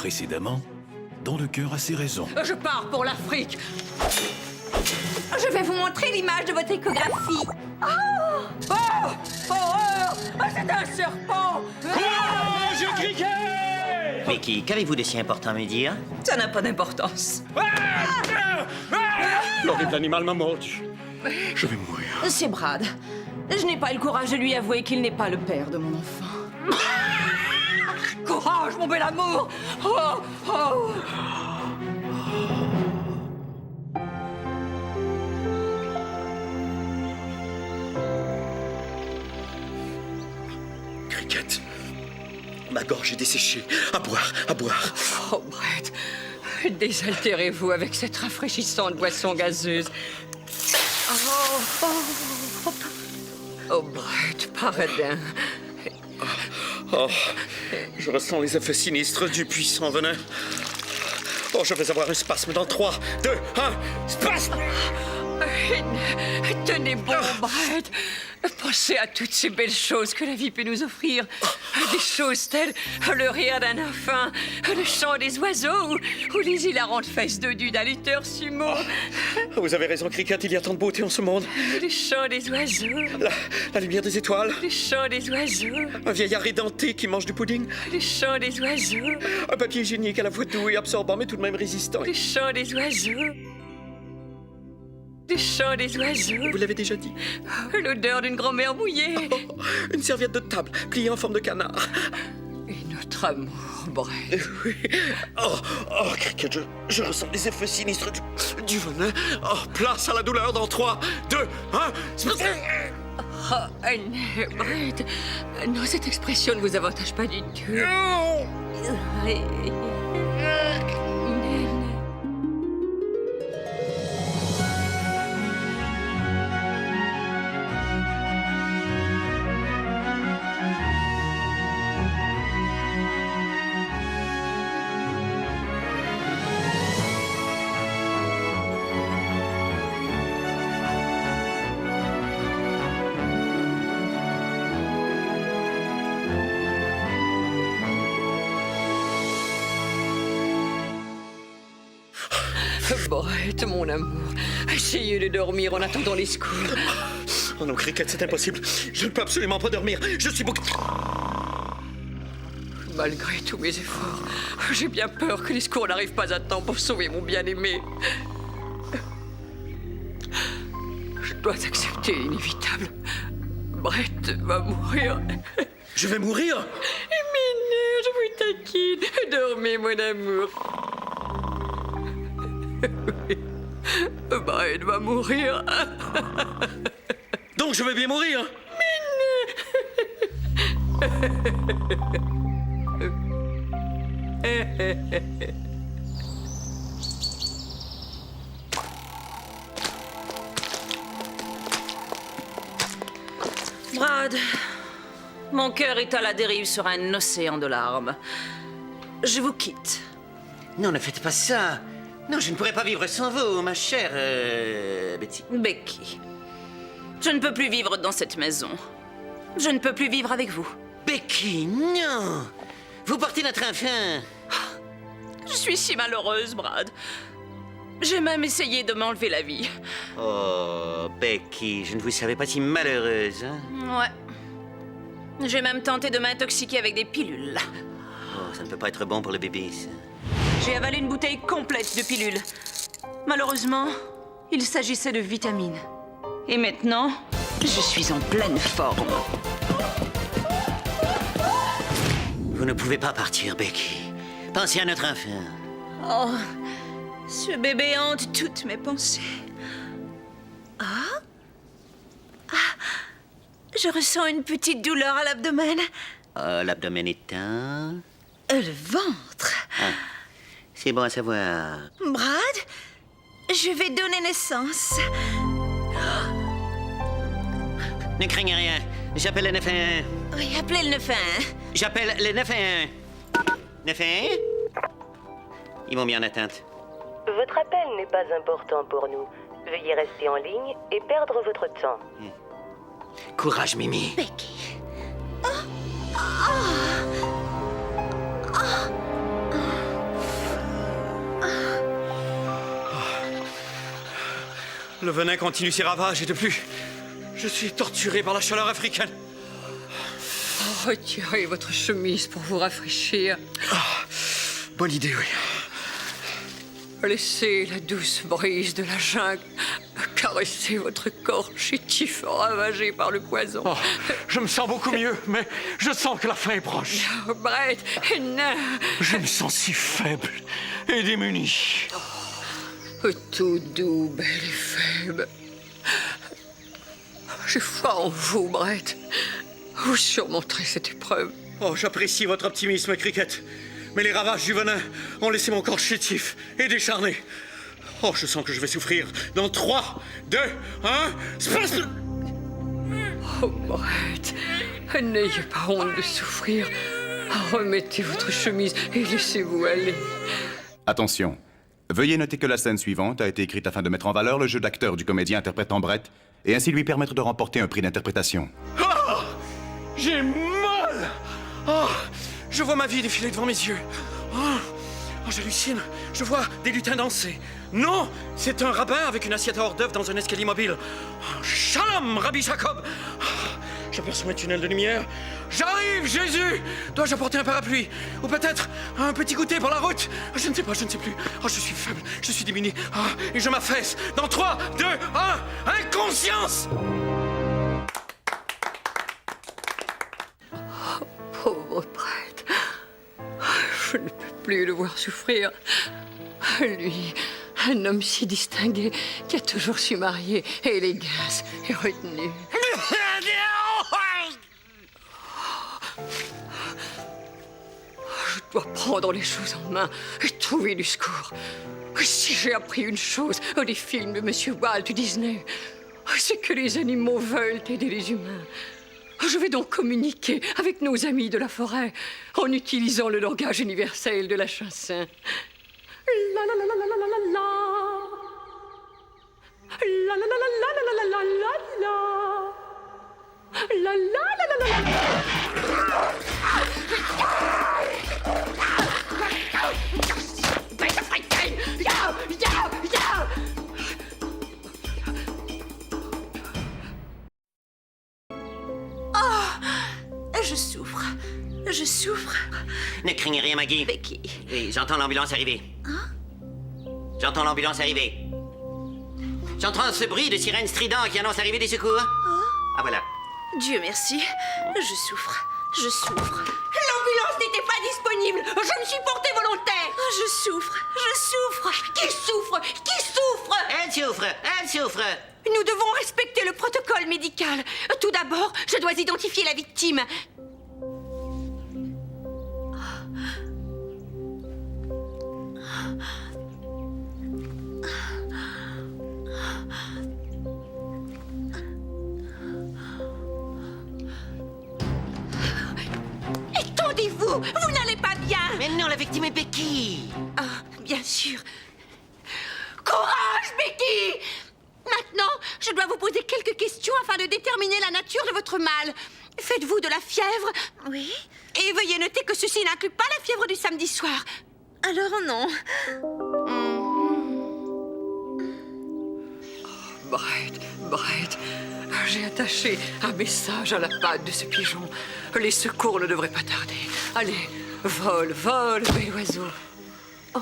précédemment dans Le cœur a ses raisons. Je pars pour l'Afrique. Je vais vous montrer l'image de votre échographie. Oh, horreur! C'est un serpent! Courage, Cricket! Becky, qu'avez-vous de si important à me dire? Ça n'a pas d'importance. L'horrible animal m'a mordu. Je vais mourir. C'est Brad. Je n'ai pas le courage de lui avouer qu'il n'est pas le père de mon enfant. Courage, mon bel amour! Oh, oh. Cricket, ma gorge est desséchée. À boire, à boire. Oh, Brett, désaltérez-vous avec cette rafraîchissante boisson gazeuse. Oh, Brett, pardon. Oh, je ressens les effets sinistres du puissant venin. Oh, je vais avoir un spasme dans 3, 2, 1, spasme! Tenez bon, Brett. Pensez à toutes ces belles choses que la vie peut nous offrir. Des choses telles le rire d'un enfant, le chant des oiseaux ou les hilarantes fesses dodues d'un lutteur sumo. Vous avez raison, Cricket, il y a tant de beauté en ce monde. Le chant des oiseaux, La lumière des étoiles, le chant des oiseaux, un vieillard édenté qui mange du pudding, le chant des oiseaux, un papier hygiénique à la fois doux et absorbant, mais tout de même résistant. le chant des oiseaux. Le chant des oiseaux, Vous l'avez déjà dit. l'odeur d'une grand-mère mouillée. Oh, une serviette de table pliée en forme de canard. Et notre amour, Brett. Oui. Oh, Cricket, je ressens les effets sinistres du venin. Oh, place à la douleur dans 3, 2, 1. Oh, non, Brett. Non, cette expression ne vous avantage pas du tout. Brett, mon amour, essayez de dormir en attendant les secours. Oh non, Cricket, c'est impossible. Je ne peux absolument pas dormir. Je suis beaucoup... Malgré tous mes efforts, j'ai bien peur que les secours n'arrivent pas à temps pour sauver mon bien-aimé. Je dois accepter l'inévitable. Brett va mourir. Je vais mourir. Mais non, je vous taquine. Dormez, mon amour. Brett va mourir. Donc je vais bien mourir. Brad, mon cœur est à la dérive sur un océan de larmes. Je vous quitte. Non, ne faites pas ça. Non, je ne pourrais pas vivre sans vous, ma chère Betty. Becky, je ne peux plus vivre dans cette maison. Je ne peux plus vivre avec vous. Becky, non. Vous portez notre enfant. Je suis si malheureuse, Brad. J'ai même essayé de m'enlever la vie. Oh, Becky, je ne vous savais pas si malheureuse, hein? Ouais. J'ai même tenté de m'intoxiquer avec des pilules. Oh, ça ne peut pas être bon pour le bébé, ça. J'ai avalé une bouteille complète de pilules. Malheureusement, il s'agissait de vitamines. Et maintenant, je suis en pleine forme. Vous ne pouvez pas partir, Becky. Pensez à notre enfant. Oh, ce bébé hante toutes mes pensées. Je ressens une petite douleur à l'abdomen. Oh, l'abdomen éteint. Le ventre. Ah, c'est bon à savoir. Brad, je vais donner naissance. Ne craignez rien. J'appelle le 911. Oui, appelez le 911. J'appelle le 911. 911? Ils m'ont mis en attente. Votre appel n'est pas important pour nous. Veuillez rester en ligne et perdre votre temps. Courage, Mimi. Becky. Le venin continue ses ravages et de plus, je suis torturé par la chaleur africaine. Retirez votre chemise pour vous rafraîchir. Bonne idée, oui. Laissez la douce brise de la jungle caresser votre corps chétif ravagé par le poison. Oh, je me sens beaucoup mieux, mais je sens que la fin est proche. Oh, Brett, non. Je me sens si faible et démuni. Tout doux, belle et faible. J'ai foi en vous, Brett. Vous surmonterez cette épreuve. Oh, j'apprécie votre optimisme, Cricket. Mais les ravages du venin ont laissé mon corps chétif et décharné. Oh, je sens que je vais souffrir. Dans 3, 2, 1... Space... Oh, Brett, n'ayez pas honte de souffrir. Remettez votre chemise et laissez-vous aller. Attention. Veuillez noter que la scène suivante a été écrite afin de mettre en valeur le jeu d'acteur du comédien interprétant Brett et ainsi lui permettre de remporter un prix d'interprétation. Oh, j'ai mal. Oh, je vois ma vie défiler devant mes yeux. Oh, j'hallucine. Je vois des lutins danser. Non, c'est un rabbin avec une assiette à hors d'œuvre dans un escalier mobile. Oh, Shalom, Rabbi Jacob. Oh, j'aperçois un tunnel de lumière. J'arrive, Jésus. Dois-je apporter un parapluie? Ou peut-être un petit goûter pour la route? Je ne sais pas, je ne sais plus. Oh, je suis faible, je suis diminué. Oh, et je m'affaisse. Dans 3, 2, 1, inconscience. Pauvre Brett. Je ne peux plus le voir souffrir. Lui, un homme si distingué qui a toujours su marier élégance et retenue. Je dois prendre les choses en main et trouver du secours. Si j'ai appris une chose des films de M. Walt Disney, c'est que les animaux veulent aider les humains. Je vais donc communiquer avec nos amis de la forêt en utilisant le langage universel de la chanson. La la la la la la la la. La la la la la la la la la. La la la la la la. Je souffre. Je souffre. Ne craignez rien, Maggie. Becky. Oui, j'entends l'ambulance arriver. J'entends l'ambulance arriver. J'entends ce bruit de sirène strident qui annonce l'arrivée des secours. Ah, voilà. Dieu merci. Je souffre. Je souffre. L'ambulance n'était pas disponible. Je me suis portée volontaire. Je souffre. Je souffre. Qui souffre? Qui souffre? Elle souffre. Elle souffre. Nous devons respecter le protocole médical. Tout d'abord, je dois identifier la victime. Étendez-vous, vous n'allez pas bien. Mais non, la victime est Becky. Ah, bien sûr. Courage, Becky! Maintenant, je dois vous poser quelques questions afin de déterminer la nature de votre mal. Faites-vous de la fièvre? Oui. Et veuillez noter que ceci n'inclut pas la fièvre du samedi soir. Alors non. Brett, j'ai attaché un message à la patte de ce pigeon. Les secours ne devraient pas tarder. Allez, vole, bel oiseau. Oh,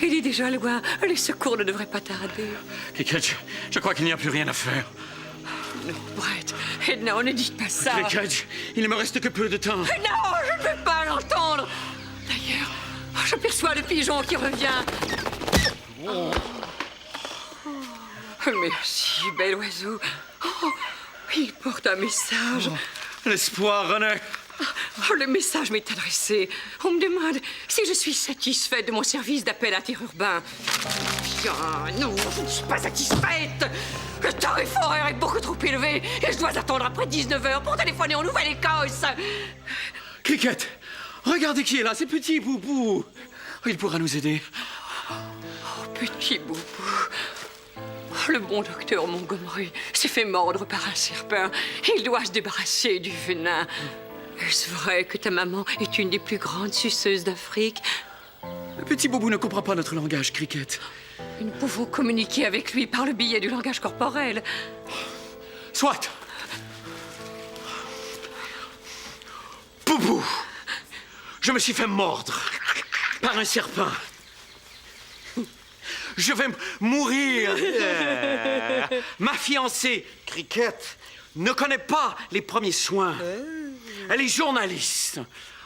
il est déjà loin. Les secours ne devraient pas tarder. Cricket, je crois qu'il n'y a plus rien à faire. Non, Brett, non, ne dites pas ça. Cricket, il ne me reste que peu de temps. Non, je ne veux pas l'entendre. D'ailleurs, j'aperçois le pigeon qui revient. Merci, bel oiseau. Oh, il porte un message. L'espoir renaît. Oh, le message m'est adressé. On me demande si je suis satisfaite de mon service d'appel interurbain. Bien, non, je ne suis pas satisfaite. Le tarif horaire est beaucoup trop élevé et je dois attendre après 19h pour téléphoner en Nouvelle-Écosse. Cricket, regardez qui est là, c'est Petit Boubou. Il pourra nous aider. Oh, petit boubou. Le bon docteur Montgomery s'est fait mordre par un serpent. Il doit se débarrasser du venin. Est-ce vrai que ta maman est une des plus grandes suceuses d'Afrique? Le petit boubou ne comprend pas notre langage, Cricket. Nous pouvons communiquer avec lui par le biais du langage corporel. Soit. Boubou, je me suis fait mordre par un serpent. Je vais mourir. Ma fiancée, Cricket, ne connaît pas les premiers soins. Elle est journaliste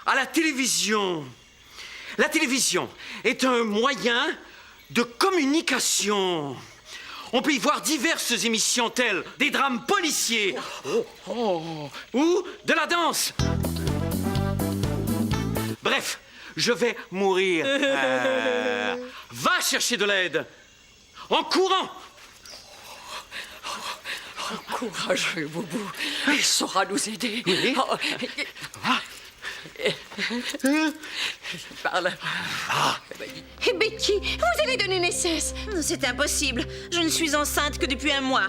à la télévision. La télévision est un moyen de communication. On peut y voir diverses émissions telles des drames policiers ou de la danse. Bref, je vais mourir. Va chercher de l'aide. En courant. Courageux, Boubou. Il saura nous aider. Oui. Oh, Par là. Becky, vous allez donner naissance. C'est impossible. Je ne suis enceinte que depuis un mois.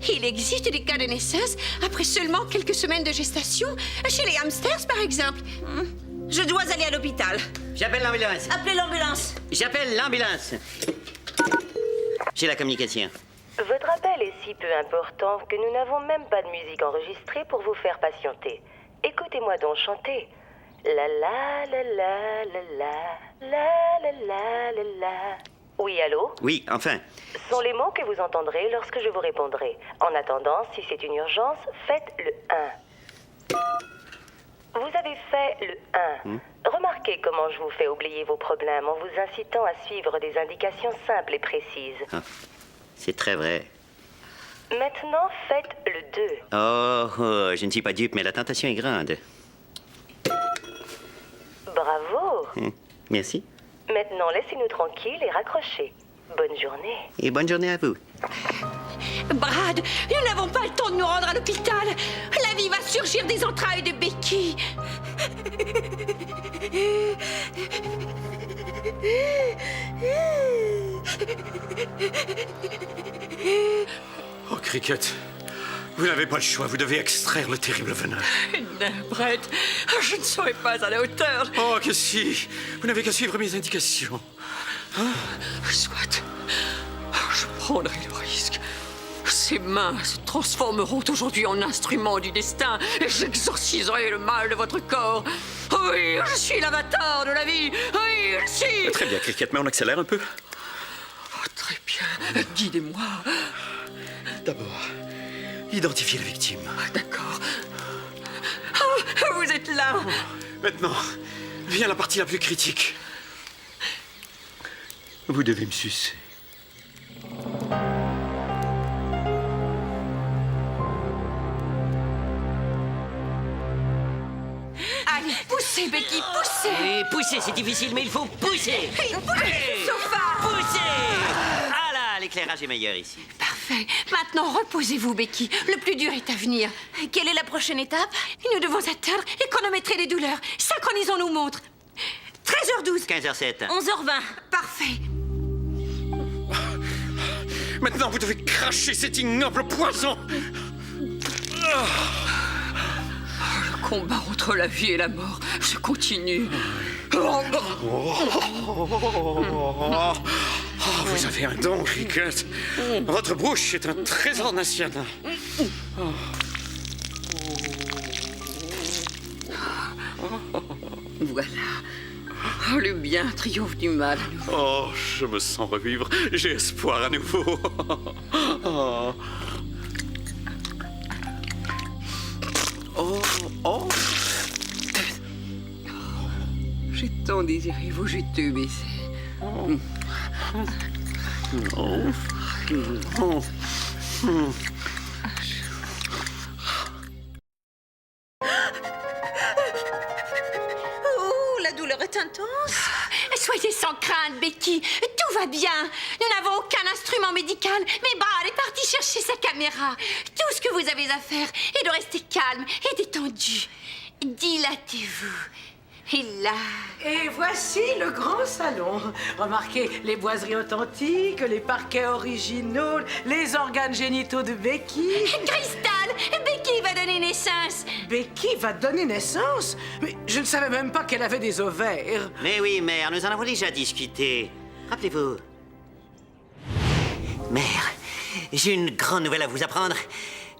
Il existe des cas de naissance après seulement quelques semaines de gestation, chez les hamsters par exemple. Je dois aller à l'hôpital. J'appelle l'ambulance. Appelez l'ambulance. J'appelle l'ambulance. J'ai la communication. Votre appel est si peu important que nous n'avons même pas de musique enregistrée pour vous faire patienter. Écoutez-moi donc chanter. La la la la la la la la la la la. Oui, allô? Oui, enfin. Sont les mots que vous entendrez lorsque je vous répondrai. En attendant, si c'est une urgence, faites le 1. Vous avez fait le 1. Remarquez comment je vous fais oublier vos problèmes en vous incitant à suivre des indications simples et précises. Ah, c'est très vrai. Maintenant, faites le 2. Oh, je ne suis pas dupe, mais la tentation est grande. Bravo. Merci. Maintenant, laissez-nous tranquilles et raccrochez. Bonne journée. Et bonne journée à vous. Brad, nous n'avons pas le temps de nous rendre à l'hôpital. La vie va surgir des entrailles de Becky. Oh, Cricket, vous n'avez pas le choix. Vous devez extraire le terrible venin. Non, Brett, je ne serai pas à la hauteur. Oh, que si. Vous n'avez qu'à suivre mes indications. Soit. Je prendrai le risque. Ses mains se transformeront aujourd'hui en instruments du destin et j'exorciserai le mal de votre corps. Oui, je suis l'avatar de la vie. Oui, je suis. Très bien, Cricket, mais on accélère un peu. Oh, très bien. Guidez-moi. D'abord, identifier la victime. D'accord. Oh, vous êtes là. Maintenant, vient la partie la plus critique. Vous devez me sucer. Allez, poussez, Becky, poussez. Et pousser, c'est difficile, mais il faut pousser. Poussez, sofa. Pousser. Ah là, l'éclairage est meilleur ici. Parfait. Maintenant, reposez-vous, Becky. Le plus dur est à venir. Quelle est la prochaine étape? Nous devons atteindre et chronométrer les douleurs. Synchronisons nos montres. 13h12. 15h07. 11h20. Parfait. Maintenant, vous devez cracher cet ignoble poison. Le combat entre la vie et la mort se continue. Oh, vous avez un don, Cricket. Votre bouche est un trésor national. Voilà. Oh, le bien triomphe du mal. Oh, je me sens revivre. J'ai espoir à nouveau. Oh. Oh, oh. J'ai tant désiré vos juteux baisers. Oh, la douleur est intense. Soyez sans crainte, Becky. Tout va bien. Nous n'avons aucun instrument médical, mais Brad est parti chercher sa caméra. Tout ce que vous avez à faire est de rester calme et détendu. Dilatez-vous. Et là... Et voici le grand salon. Remarquez les boiseries authentiques, les parquets originaux, les organes génitaux de Becky. Cristal, Becky va va donner naissance. Becky va donner naissance? Mais je ne savais même pas qu'elle avait des ovaires. Mais oui, mère, nous en avons déjà discuté. Rappelez-vous. Mère, j'ai une grande nouvelle à vous apprendre.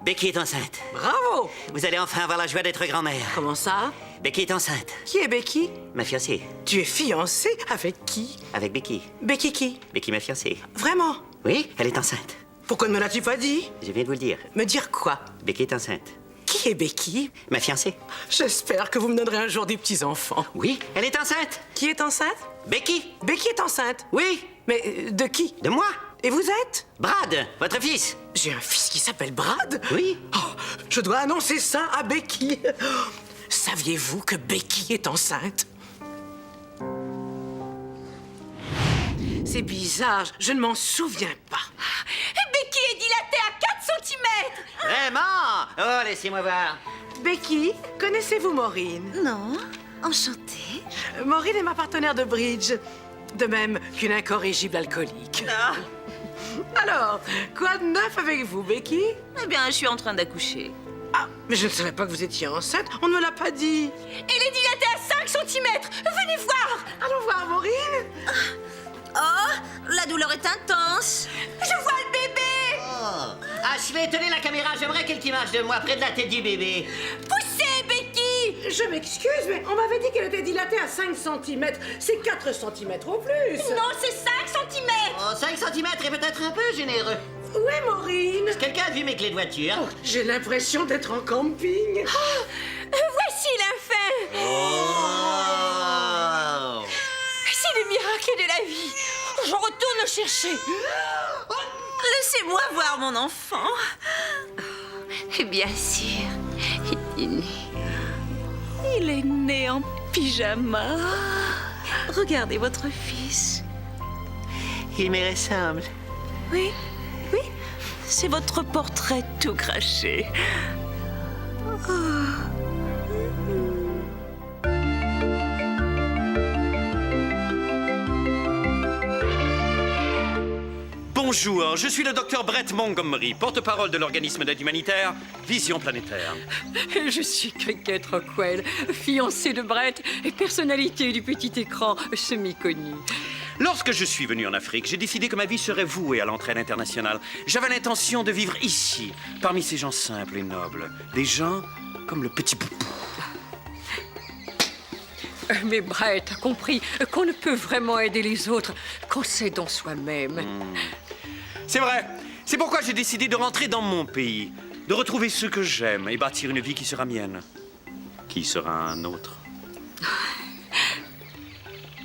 Becky est enceinte. Bravo! Vous allez enfin avoir la joie d'être grand-mère. Comment ça? Becky est enceinte. Qui est Becky? Ma fiancée. Tu es fiancée avec qui? Avec Becky. Becky qui? Becky, ma fiancée. Vraiment? Oui, elle est enceinte. Pourquoi ne me l'as-tu pas dit? Je viens de vous le dire. Me dire quoi? Becky est enceinte. Qui est Becky? Ma fiancée. J'espère que vous me donnerez un jour des petits-enfants. Oui, elle est enceinte. Qui est enceinte? Becky. Becky est enceinte. Oui, Mais de qui? de moi. Et vous êtes? Brad, votre fils. J'ai un fils qui s'appelle Brad? Oui. Oh, je dois annoncer ça à Becky. Saviez-vous que Becky est enceinte? C'est bizarre, je ne m'en souviens pas. Becky est dilatée à 4 cm. Vraiment? Oh, laissez-moi voir. Becky, connaissez-vous Maureen? Non, enchantée. Maureen est ma partenaire de bridge. De même qu'une incorrigible alcoolique. Alors, quoi de neuf avec vous, Becky? Eh bien, je suis en train d'accoucher. Ah, mais je ne savais pas que vous étiez enceinte. On ne me l'a pas dit. Elle est dilatée à 5 cm. Venez voir. Allons voir Maureen. Oh, la douleur est intense. Je vois le bébé. Oh. Ashley, tenez la caméra. J'aimerais qu'elle image de moi près de la tête du bébé. Poussez, Becky. Je m'excuse, mais on m'avait dit qu'elle était dilatée à 5 cm. C'est 4 cm au plus. Non, c'est 5 cm. Oh, 5 cm est peut-être un peu généreux. Où est Maureen? Quelqu'un a vu mes clés de voiture? Oh, j'ai l'impression d'être en camping. Voici la fin. Oh. C'est le miracle de la vie. Je retourne le chercher. Laissez-moi voir mon enfant. Bien sûr, il est né. Il est né en pyjama. Regardez votre fils. Il me ressemble. Oui, oui, c'est votre portrait tout craché. Bonjour, je suis le docteur Brett Montgomery, porte-parole de l'organisme d'aide humanitaire Vision Planétaire. Je suis Cricket Rockwell, fiancée de Brett et personnalité du petit écran semi-connue. Lorsque je suis venu en Afrique, j'ai décidé que ma vie serait vouée à l'entraide internationale. J'avais l'intention de vivre ici, parmi ces gens simples et nobles. Des gens comme le petit Poupou. Mais Brett a compris qu'on ne peut vraiment aider les autres qu'en s'aidant soi-même. C'est vrai. C'est pourquoi j'ai décidé de rentrer dans mon pays, de retrouver ceux que j'aime et bâtir une vie qui sera mienne. Qui sera un autre.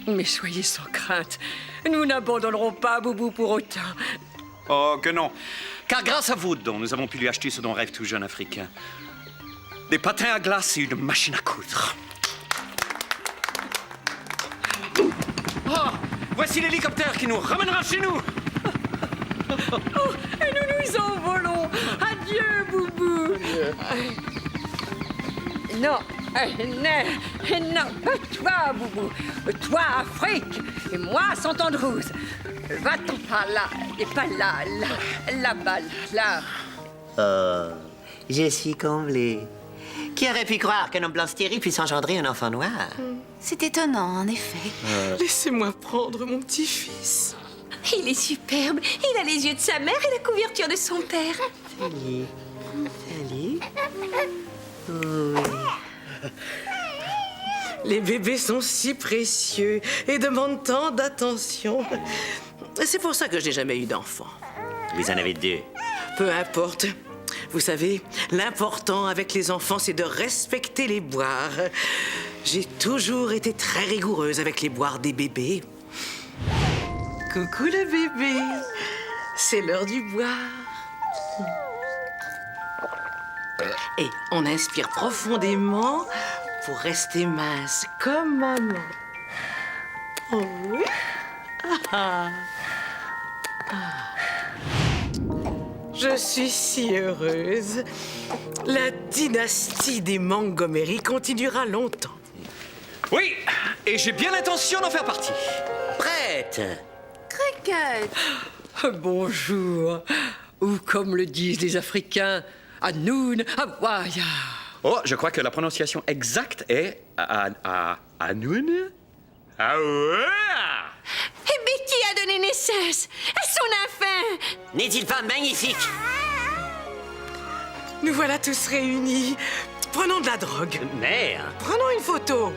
Mais soyez sans crainte, nous n'abandonnerons pas Boubou pour autant. Oh, que non. Car grâce à vos dons, nous avons pu lui acheter ce dont rêve tout jeune Africain. Des patins à glace et une machine à coudre. Oh, voici l'hélicoptère qui nous ramènera chez nous. Oh, et nous nous envolons. Adieu, Boubou. Non, non, pas toi, Boubou. Toi, Afrique, et moi, Sant Andrews. Va-t'en par là, et pas là, là-bas, là. Oh, je suis comblé. Qui aurait pu croire qu'un homme blanc stérile puisse engendrer un enfant noir? C'est étonnant, en effet. Laissez-moi prendre mon petit-fils. Il est superbe. Il a les yeux de sa mère et la couverture de son père. Salut. Salut. Les bébés sont si précieux et demandent tant d'attention. C'est pour ça que je n'ai jamais eu d'enfant. Vous en avez deux. Peu importe. Vous savez, l'important avec les enfants, c'est de respecter les boires. J'ai toujours été très rigoureuse avec les boires des bébés. Coucou le bébé. C'est l'heure du boire. Et on inspire profondément pour rester mince comme maman. Oh oui. Ah. Je suis si heureuse. La dynastie des Montgomery continuera longtemps. Oui, et j'ai bien l'intention d'en faire partie. Prête. Cricket. Bonjour. Ou comme le disent les Africains, Anoun, Awaya. Oh, je crois que la prononciation exacte est Anoun. Ah ouais! Et Becky a donné naissance à son enfant. N'est-il pas magnifique? Nous voilà tous réunis. Prenons de la drogue. Mère! Prenons une photo.